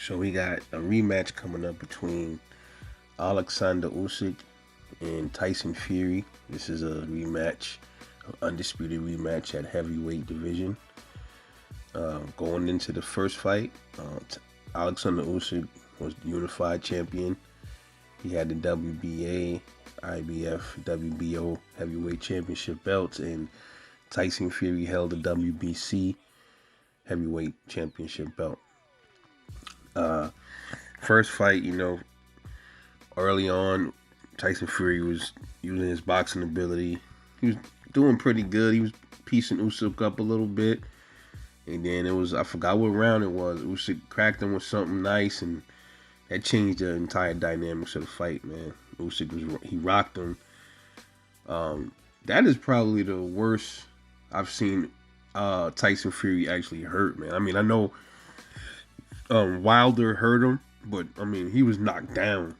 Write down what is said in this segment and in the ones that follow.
So we got a rematch coming up between Oleksandr Usyk and Tyson Fury. This is a rematch, an undisputed rematch at heavyweight division. Going into the first fight, Oleksandr Usyk was the unified champion. He had the WBA, IBF, WBO heavyweight championship belts, and Tyson Fury held the WBC heavyweight championship belt. Uh, First fight, early on, Tyson Fury was using his boxing ability. He was doing pretty good. He was piecing Usyk up a little bit. And then I forgot what round it was. Usyk cracked him with something nice, and that changed the entire dynamics of the fight, man. He rocked him. That is probably the worst I've seen Tyson Fury actually hurt, man. I mean, I know Wilder hurt him, but I mean, he was knocked down.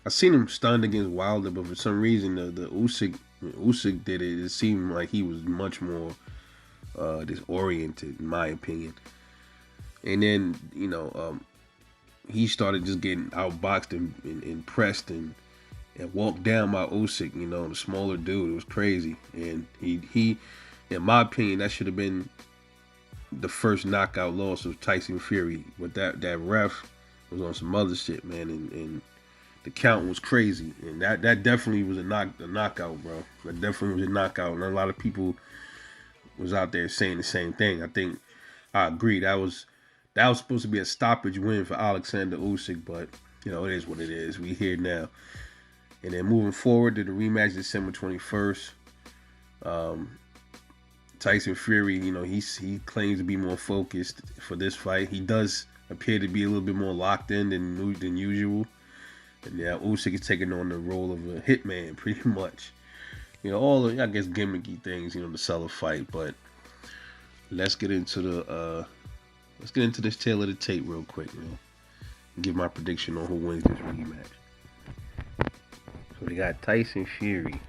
I seen him stunned against Wilder, but for some reason the Usyk did it. It seemed like he was much more disoriented, in my opinion. And then he started just getting outboxed and pressed and walked down by Usyk. The smaller dude. It was crazy. And he in my opinion, that should have been the first knockout loss of Tyson Fury. But that ref was on some other shit, man, and the count was crazy, and that definitely was a knockout, bro. That definitely was a knockout, and a lot of people was out there saying the same thing. I think I agree. That was supposed to be a stoppage win for Oleksandr Usyk, but it is what it is. We here now, and then moving forward to the rematch December 21st. Tyson Fury, he claims to be more focused for this fight. He does appear to be a little bit more locked in than usual. And now Usyk is taking on the role of a hitman, pretty much. All the, I guess, gimmicky things, to sell a fight. But let's get into this tail of the tape real quick, man. And give my prediction on who wins this rematch. So we got Tyson Fury,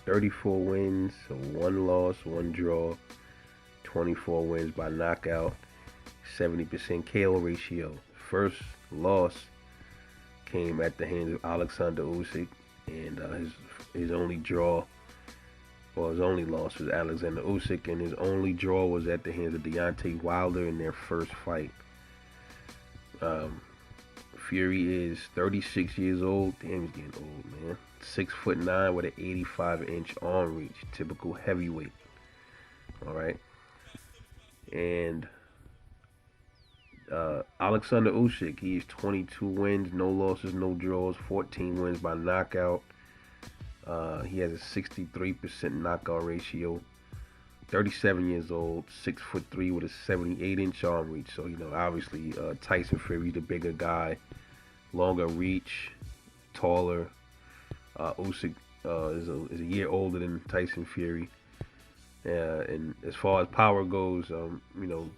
34 wins, 1 loss, 1 draw, 24 wins by knockout, 70% KO ratio. First loss came at the hands of Oleksandr Usyk, and his only draw, or his only loss was Oleksandr Usyk, and his only draw was at the hands of Deontay Wilder in their first fight. Fury is 36 years old. Damn, he's getting old, man. 6'9" with an 85-inch arm reach, typical heavyweight. All right, and Oleksandr Usyk, he's 22 wins, no losses, no draws, 14 wins by knockout. He has a 63% knockout ratio. 37 years old, 6'3" with a 78-inch arm reach. So obviously Tyson Fury, the bigger guy, longer reach, taller. Usyk is a year older than Tyson Fury. And as far as power goes,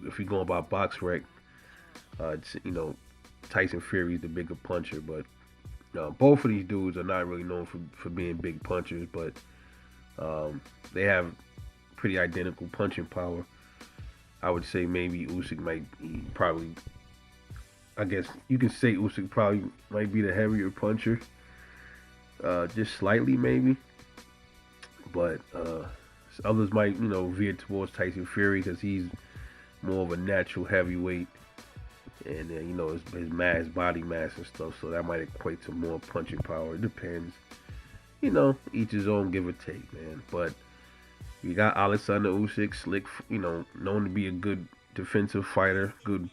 if you're going by BoxRec, Tyson Fury's the bigger puncher, but both of these dudes are not really known for being big punchers, but they have pretty identical punching power. I would say maybe Usyk probably, I guess you can say Usyk probably might be the heavier puncher, just slightly maybe, but others might veer towards Tyson Fury because he's more of a natural heavyweight. And his body mass and stuff, so that might equate to more punching power. It depends, each his own, give or take, man. But you got Oleksandr Usyk, slick, known to be a good defensive fighter, good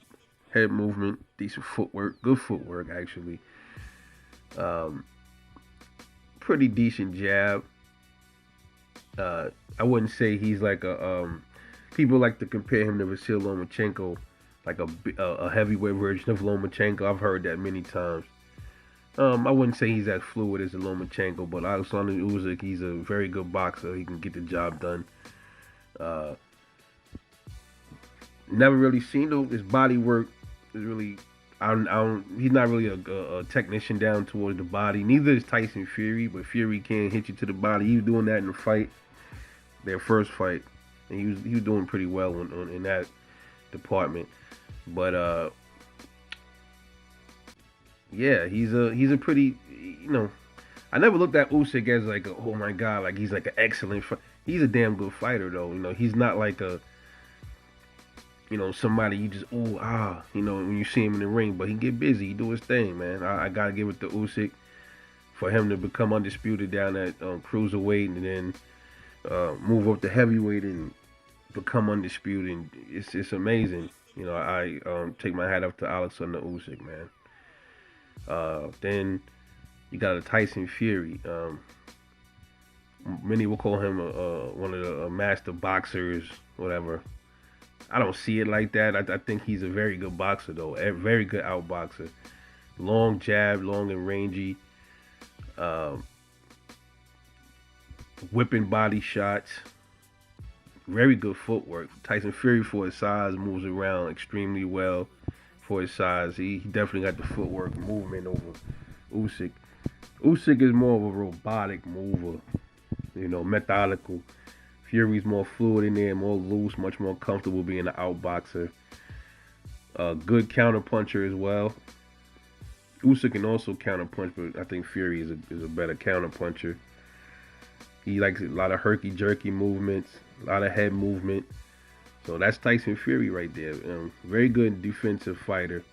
head movement, decent footwork, good footwork actually. Pretty decent jab. I wouldn't say he's like a. People like to compare him to Vasyl Lomachenko, like a heavyweight version of Lomachenko. I've heard that many times. I wouldn't say he's as fluid as a Lomachenko, but Oleksandr Usyk, he's a very good boxer. He can get the job done. Never really seen his body work is really. He's not really a technician down towards the body. Neither is Tyson Fury, but Fury can hit you to the body. He was doing that in the fight, their first fight, and he was doing pretty well in that department. But Yeah, he's a pretty, I never looked at Usyk as like a, oh my god, like he's like an excellent. He's a damn good fighter though. He's not like a, somebody you just when you see him in the ring. But he get busy, he do his thing, man. I gotta give it to Usyk for him to become undisputed down at cruiserweight and then move up to heavyweight and become undisputed. It's amazing. I take my hat off to Oleksandr Usyk, man. Then you got a Tyson Fury. Many will call him one of the master boxers, whatever. I don't see it like that. I think he's a very good boxer, though. A very good outboxer. Long jab, long and rangy. Um, Whipping body shots. Very good footwork. Tyson Fury, for his size, moves around extremely well. For his size, he definitely got the footwork movement over Usyk. Usyk is more of a robotic mover, methodical. Fury's more fluid in there, more loose, much more comfortable being an outboxer. Good counterpuncher as well. Usyk can also counterpunch, but I think Fury is a better counterpuncher. He likes a lot of herky-jerky movements, a lot of head movement. So that's Tyson Fury right there. Very good defensive fighter.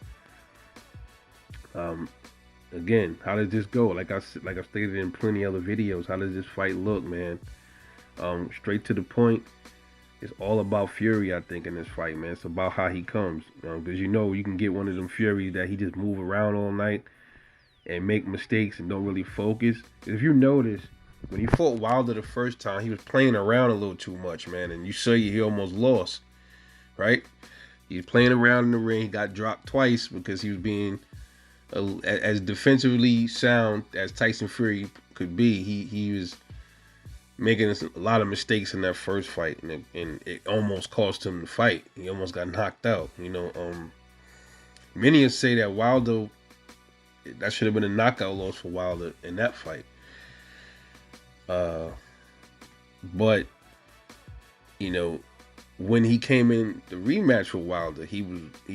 Again, how does this go? Like I've stated in plenty of other videos, how does this fight look, man? Straight to the point. It's all about Fury, I think, in this fight, man. It's about how he comes. Because you can get one of them Furies that he just move around all night and make mistakes and don't really focus. If you notice, when he fought Wilder the first time, he was playing around a little too much, man. And you saw he almost lost, right? He was playing around in the ring. He got dropped twice because he was being as defensively sound as Tyson Fury could be. He was making a lot of mistakes in that first fight, and it almost cost him the fight. He almost got knocked out. Many say that Wilder, that should have been a knockout loss for Wilder in that fight. But when he came in the rematch with Wilder, he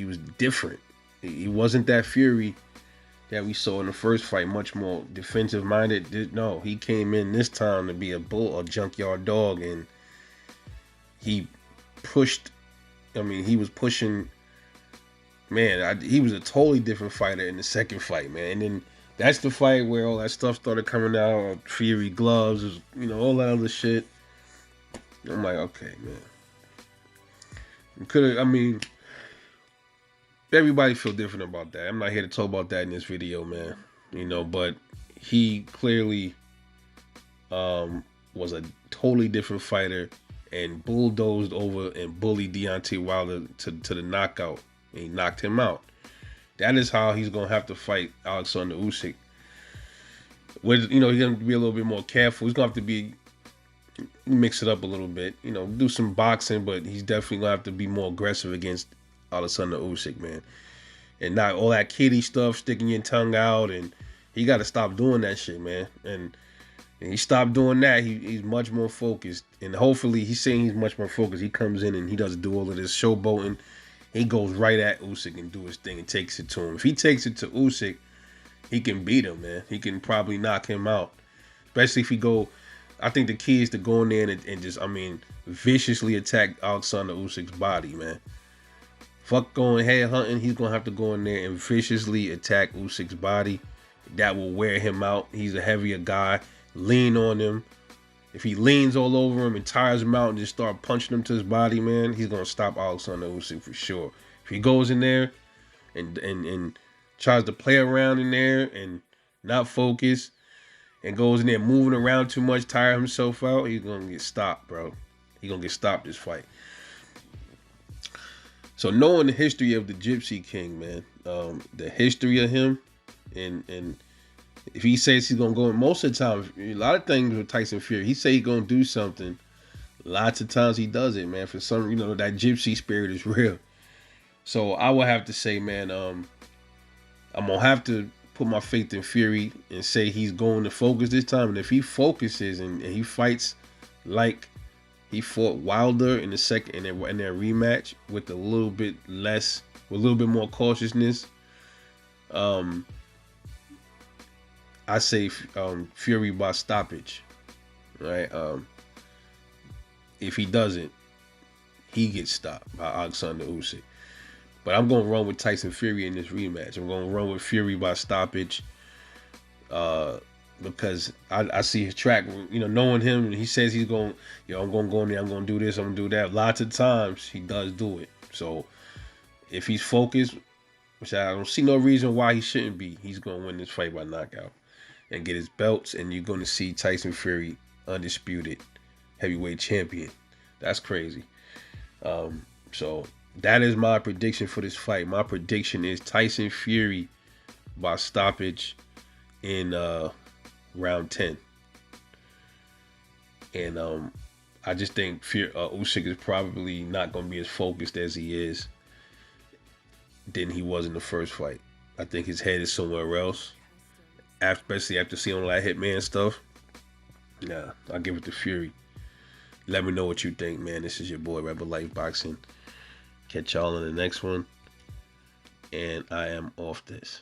was different. He wasn't that Fury that we saw in the first fight, much more defensive minded. No, he came in this time to be a junkyard dog, and he pushed. He was pushing. Man, he was a totally different fighter in the second fight, man. And then that's the fight where all that stuff started coming out, Fury gloves, all that other shit. I'm like, okay, man. Everybody feel different about that. I'm not here to talk about that in this video, man. But he clearly was a totally different fighter and bulldozed over and bullied Deontay Wilder to the knockout. And he knocked him out. That is how he's going to have to fight Oleksandr Usyk. He's going to be a little bit more careful. He's going to have to mix it up a little bit. Do some boxing, but he's definitely going to have to be more aggressive against Oleksandr Usyk, man. And not all that kiddie stuff, sticking your tongue out, and he got to stop doing that shit, man. And he stopped doing that. He's much more focused, and hopefully he's saying he's much more focused. He comes in and he doesn't do all of this showboating. He goes right at Usyk and do his thing and takes it to him. If he takes it to Usyk, he can beat him, man. He can probably knock him out, especially if he go. I think the key is to go in there and just, viciously attack Oleksandr Usyk's body, man. Fuck going head hunting. He's going to have to go in there and viciously attack Usyk's body. That will wear him out. He's a heavier guy. Lean on him. If he leans all over him and tires him out and just start punching him to his body, man, he's going to stop Oleksandr Usyk for sure. If he goes in there and tries to play around in there and not focus and goes in there moving around too much, tire himself out, he's going to get stopped, bro. He's going to get stopped this fight. So knowing the history of the Gypsy King, man, the history of him, and if he says he's gonna go, most of the time, a lot of things with Tyson Fury, he say he's gonna do something. Lots of times he does it, man. For some, that Gypsy spirit is real. So I would have to say, man, I'm gonna have to put my faith in Fury and say he's going to focus this time. And if he focuses and he fights like he fought Wilder in the second in their rematch with a little bit more cautiousness, I say Fury by stoppage, right? If he doesn't, he gets stopped by Oleksandr Usyk. But I'm going to run with Tyson Fury in this rematch. I'm going to run with Fury by stoppage uh, because I see his track. Knowing him, he says he's going, I'm going to go in there, I'm going to do this, I'm going to do that. Lots of times he does do it. So if he's focused, which I don't see no reason why he shouldn't be, he's going to win this fight by knockout and get his belts. And you're going to see Tyson Fury undisputed heavyweight champion. That's crazy. So that is my prediction for this fight. My prediction is Tyson Fury by stoppage in round 10. And I just think Usyk is probably not going to be as focused as he is than he was in the first fight. I think his head is somewhere else, especially after seeing all that Hitman stuff. Nah, I'll give it to Fury. Let me know what you think, man. This is your boy, Rebel Life Boxing. Catch y'all in the next one. And I am off this.